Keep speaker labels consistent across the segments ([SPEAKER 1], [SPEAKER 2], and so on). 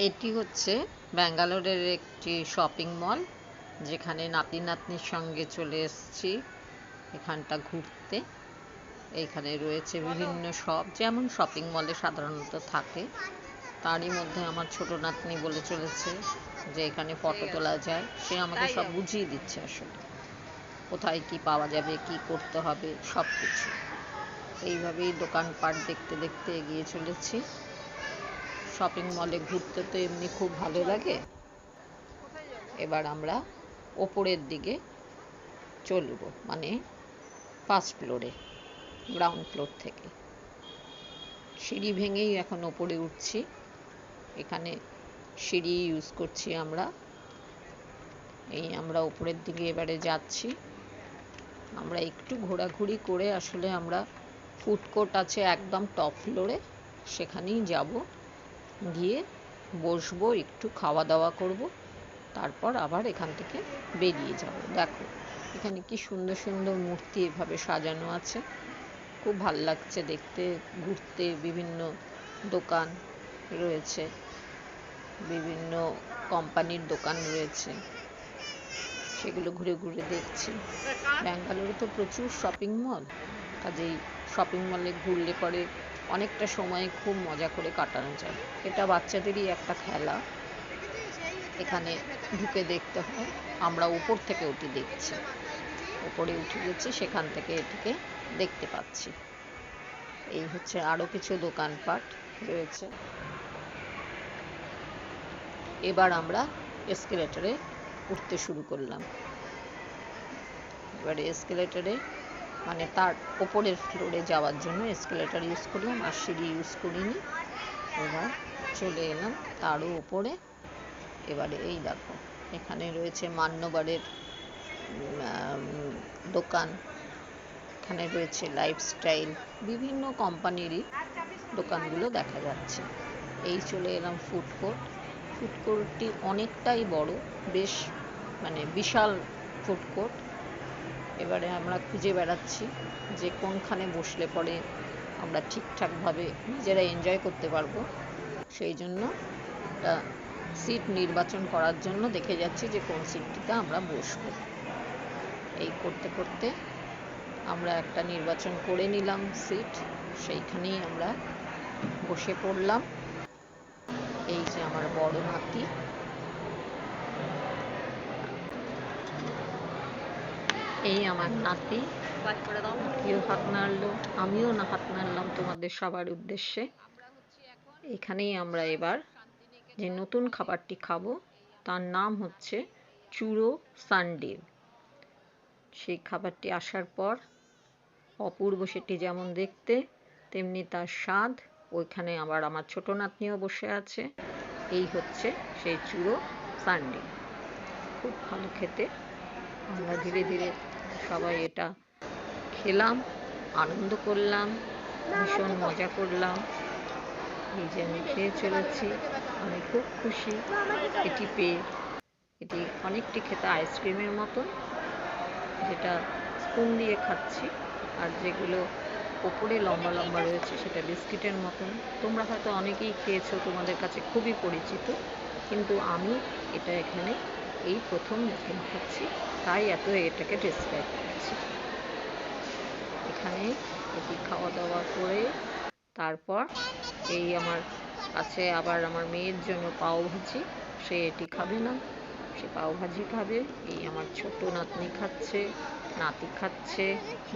[SPEAKER 1] এটি হচ্ছে ব্যাঙ্গালোরের একটি শপিং মল, যেখানে নাতি নাতনির সঙ্গে চলে এসেছি এখানটা ঘুরতে। এইখানে রয়েছে বিভিন্ন শপ, যেমন শপিং মলে সাধারণত থাকে। তারই মধ্যে আমার ছোট নাতনি বলে চলেছে যে এখানে ফটো তোলা যায়। সে আমাকে সব বুঝিয়ে দিচ্ছে আসলে কোথায় কি পাওয়া যাবে, কি করতে হবে, সব কিছু। এইভাবেই দোকানপাট দেখতে দেখতে এগিয়ে চলেছি। শপিং মলে ঘুরতে তো এমনি খুব ভালো লাগে। এবার আমরা ওপরের দিকে চলব, মানে ফার্স্ট ফ্লোরে, গ্রাউন্ড ফ্লোর থেকে সিঁড়ি ভেঙেই এখন ওপরে উঠছি। এখানে সিঁড়ি ইউজ করছি আমরা। আমরা ওপরের দিকে এবারে যাচ্ছি। আমরা একটু ঘোরাঘুরি করে আসলে আমরা ফুড কোর্ট আছে একদম টপ ফ্লোরে, সেখানেই যাব, গিয়ে বসবো, একটু খাওয়া দাওয়া করব, তারপর আবার এখান থেকে বেরিয়ে যাব। দেখো এখানে কি সুন্দর সুন্দর মূর্তি এভাবে সাজানো আছে, খুব ভাল লাগছে দেখতে, ঘুরতে। বিভিন্ন দোকান রয়েছে, বিভিন্ন কোম্পানির দোকান রয়েছে, সেগুলো ঘুরে ঘুরে দেখছি। ব্যাঙ্গালোরে তো প্রচুর শপিং মল, কাজেই শপিং মলে ঘুরলে পরে অনেকটা সময় খুব মজা করে কাটানো যায়। এটা বাচ্চাদেরই একটা খেলা, এখানে ঢুকে দেখতে হয়। আমরা উপর থেকে ওটি দেখছি, উপরে উঠে গেছি, সেখান থেকে এটিকে দেখতে পাচ্ছি। এই হচ্ছে আরও কিছু দোকানপাট রয়েছে। এবার আমরা এসকেলেটরে উঠতে শুরু করলাম। এবারে এসকেলেটরে, মানে তার ওপরের ফ্লোরে যাওয়ার জন্য এসকেলেটর ইউজ করলাম, আর সিঁড়ি ইউজ করিনি। এবার চলে এলাম তারও ওপরে। এবারে এই দেখো এখানে রয়েছে মান্যবরের দোকান, এখানে রয়েছে লাইফস্টাইল, বিভিন্ন কোম্পানিরই দোকানগুলো দেখা যাচ্ছে। এই চলে এলাম ফুড কোর্ট। ফুড কোর্টটি অনেকটাই বড়, বেশ মানে বিশাল ফুড কোর্ট। এবারে আমরা খুঁজে বেড়াচ্ছি যে কোনখানে বসলে পরে আমরা ঠিকঠাকভাবে নিজেরা এনজয় করতে পারবো। সেই জন্য একটা সিট নির্বাচন করার জন্য দেখে যাচ্ছি যে কোন সিটটিতে আমরা বসবো। এই করতে করতে আমরা একটা নির্বাচন করে নিলাম সিট, সেইখানেই আমরা বসে পড়লাম। এই যে আমার বড় নাতি, এই আমার নাতি, নাতিও হাত নাড়লো, আমিও না হাত নাড়লাম তোমাদের সবার উদ্দেশ্যে। এখানেই আমরা এবার যে নতুন খাবারটি খাবো তার নাম হচ্ছে চুরো সানডে। সেই খাবারটি আসার পর অপূর্ব, সেটি যেমন দেখতে তেমনি তার স্বাদ। ওইখানে আবার আমার ছোট নাতনিও বসে আছে। এই হচ্ছে সেই চুরো সানডে, খুব ভালো খেতে। আমরা ধীরে ধীরে সবাই এটা খেলাম, আনন্দ করলাম, ভীষণ মজা করলাম। এই যে আমি খেয়ে চলেছি, আমি খুব খুশি এটি পেয়ে। এটি অনেকটি খেতে আইসক্রিমের মতন, যেটা স্পুন দিয়ে খাচ্ছি, আর যেগুলো ওপরে লম্বা লম্বা রয়েছে সেটা বিস্কিটের মতন। তোমরা হয়তো অনেকেই খেয়েছো, তোমাদের কাছে খুবই পরিচিত, কিন্তু আমি এটা এখানে এই প্রথম নতুন খাচ্ছি, তাই এটাকে ডেসক্রাইব করছি। এখানে এটি খাওয়া দাওয়া করে তারপর এই আমার কাছে আবার আমার মেয়ের জন্য পাওভাজি, সে এটি খাবে না, সে পাওভাজি খাবে। এই আমার ছোট নাতনি খাচ্ছে, নাতি খাচ্ছে,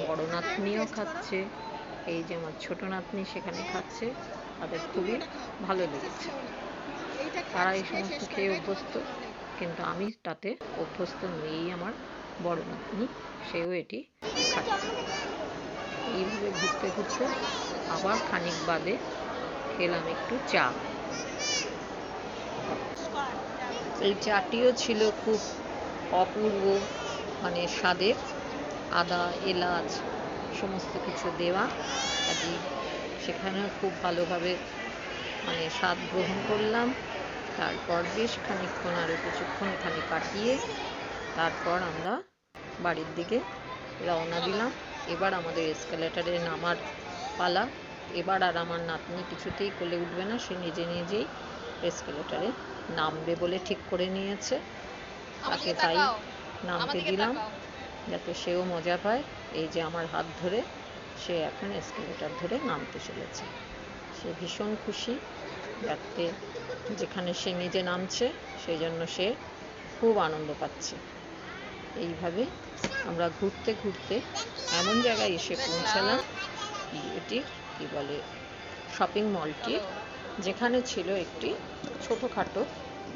[SPEAKER 1] বড় নাতনিও খাচ্ছে। এই যে আমার ছোট নাতনি সেখানে খাচ্ছে, তাদের খুবই ভালো লেগেছে। তারা এই সমস্ত খেয়ে অভ্যস্ত, কিন্তু আমি তাতে অভ্যস্ত নই। এই আমার বড় নাতনি, সেও এটি খাচ্ছে। এইভাবে ঘুরতে ঘুরতে আবার খানিক বাদে খেলাম একটু চা। এই চাটিও ছিল খুব অপূর্ব, মানে স্বাদের, আদা এলাচ সমস্ত কিছু দেওয়া। কাজেই সেখানেও খুব ভালোভাবে মানে স্বাদ গ্রহণ করলাম। তারপর বেশ খানিকক্ষণ, আরও কিছুক্ষণ ওখানে কাটিয়ে তারপর আমরা বাড়ির দিকে রওনা দিলাম। এবার আমাদের এসকেলেটরে নামার পালা। এবার আর আমার নাতনি কিছুতেই কোলে উঠবে না, সে নিজে নিজেই এসকেলেটারে নামবে বলে ঠিক করে নিয়েছে। তাকে তাই নামতে দিলাম যাতে সেও মজা পায়। এই যে আমার হাত ধরে সে এখন এসকেলেটার ধরে নামতে চলেছে। সে ভীষণ খুশি, যাতে যেখানে সে নিজে নামছে সেই জন্য সে খুব আনন্দ পাচ্ছে। এইভাবে আমরা ঘুরতে ঘুরতে এমন জায়গায় এসে পৌঁছালাম, এটি কি বলে শপিং মলটি, যেখানে ছিল একটি ছোটোখাটো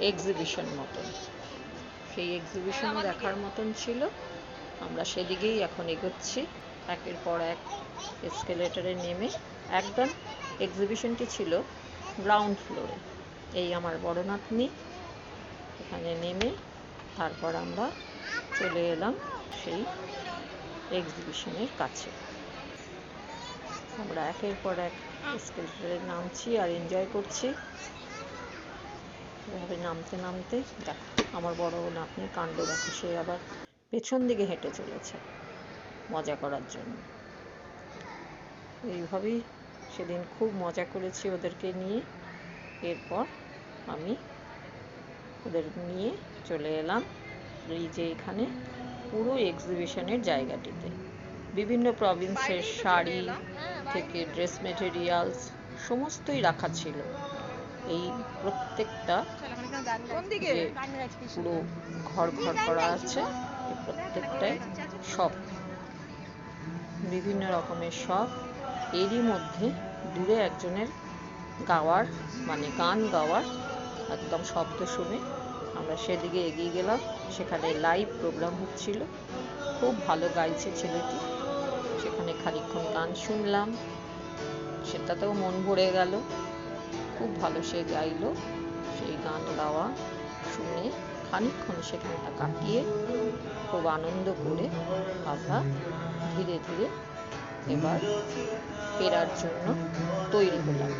[SPEAKER 1] এক্সিবিশন মতন। সেই এক্সিবিশনও দেখার মতন ছিল। আমরা সেদিকেই এখন এগোচ্ছি একের পর এক এসকেলেটারে নেমে। একদম এক্সিবিশনটি ছিল গ্রাউন্ড ফ্লোরে। এই আমার বড় নাতনি এখানে নেমে তারপর আমরা চলে এলাম সেই এক্সিবিশনের কাছে। আমরা একের পর এক এসকেলেটারে নামছি আর এনজয় করছি। এভাবে নামতে নামতে দেখো আমার বড় নাতনির কাণ্ড দেখো, সে আবার পেছন দিকে হেঁটে চলেছে মজা করার জন্য। এইভাবেই সেদিন খুব মজা করেছি ওদেরকে নিয়ে। এরপর আমি ওদের নিয়ে চলে এলাম এই যে এখানে পুরো এক্সিবিশনের জায়গাটিতে। বিভিন্ন প্রভিন্সের শাড়ি থেকে ড্রেস মেটেরিয়ালস সমস্তই রাখা ছিল। এই প্রত্যেকটা যে পুরো ঘর ঘর করা আছে, এই প্রত্যেকটাই সব বিভিন্ন রকমের সব। এরই মধ্যে দূরে একজনের গাওয়ার মানে গান গাওয়ার একদম শব্দ শুনে আমরা সেদিকে এগিয়ে গেলাম। সেখানে লাইভ প্রোগ্রাম হচ্ছিল, খুব ভালো গাইছে ছেলেটি। সেখানে খানিকক্ষণ গান শুনলাম, সেটাতেও মন ভরে গেল। খুব ভালো সে গাইলো। সেই গান গাওয়া শুনে খানিকক্ষণ সেখানটা কাটিয়ে খুব আনন্দ করে আমরা ধীরে ধীরে এবার ফেরার জন্য তৈরি হলাম।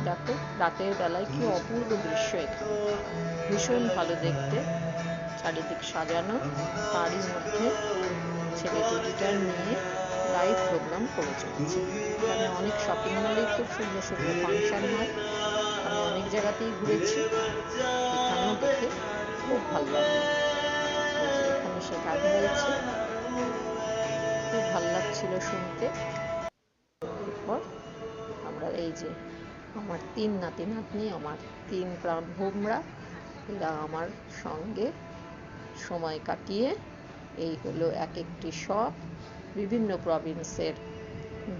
[SPEAKER 1] দেখো রাতের বেলায় কি অপূর্ব দৃশ্য এখানে, ভীষণ ভালো দেখতে, চারিদিক সাজানো। তারই মধ্যে ছেলেটি গিটার নিয়ে লাইভ প্রোগ্রাম করে চলেছে। এখানে অনেক শপিং মলেই খুব সুন্দর সুন্দর ফাংশন হয়। আমি অনেক জায়গাতেই ঘুরেছি, এখানেও দেখে খুব ভালো লাগলো। এখানে সে গান গাইছে, খুব ভালো লাগছিল শুনতে। এরপর আমরা এই যে আমার 3 নাতি নাতনি, আমার 3 প্রাণ ভোমরা, এরা আমার সঙ্গে সময় কাটিয়ে এই হলো এক একটি শপ। বিভিন্ন প্রভিন্সের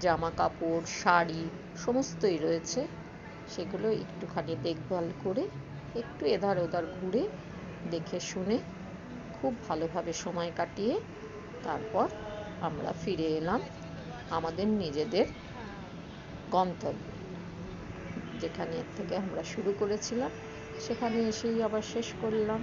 [SPEAKER 1] জামা কাপড় শাড়ি সমস্তই রয়েছে। সেগুলো একটুখানি দেখভাল করে একটু এধার ওধার ঘুরে দেখে শুনে খুব ভালোভাবে সময় কাটিয়ে তারপর আমরা ফিরে এলাম আমাদের নিজেদের গন্তব্যে, যেখানে থেকে আমরা শুরু করেছিলাম সেখানে এসেই আবার শেষ করলাম।